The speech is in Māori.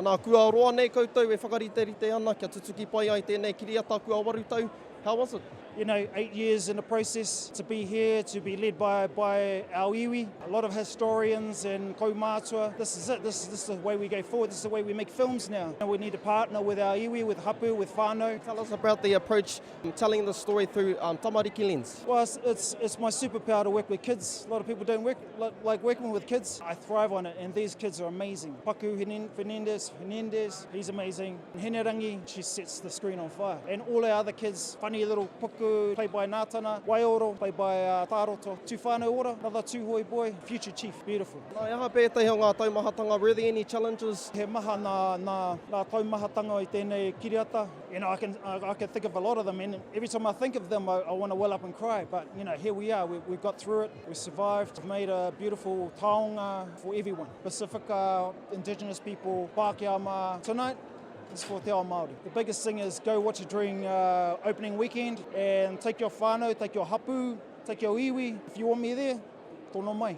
Ana kua roa nei koutou e whakarite-rite ana kia tutuki pai ai tēnei kiriata kua waru tau. How was it? You know, 8 years in the process, to be here, to be led by our iwi, a lot of historians and kaumātua. This is it, this is the way we go forward, this is the way we make films now. And we need to partner with our iwi, with hapu, with whānau. Tell us about the approach telling the story through tamariki lens. Well, it's my superpower to work with kids. A lot of people don't like working with kids. I thrive on it, and these kids are amazing. Paku Fernandez, he's amazing. Hinerangi, she sets the screen on fire. And all our other kids, funny little puku, played by Nātana, Waioro, played by Tāroto, Tūwhānau Ora, another Tūhoi boy, future chief, beautiful. Nā aha pētai ho ngā taumahatanga, were there any challenges? He maha nā taumahatanga i tēnei kiriata. You know, I can think of a lot of them, and every time I think of them, I want to well up and cry. But, you know, here we are, we got through it, we survived, we've made a beautiful taonga for everyone. Pacifica, Indigenous people, Pākehā. Tonight, it's for Te Ao Māori. The biggest thing is go watch it during opening weekend and take your whānau, take your hapu, take your iwi. If you want me there, tono mai.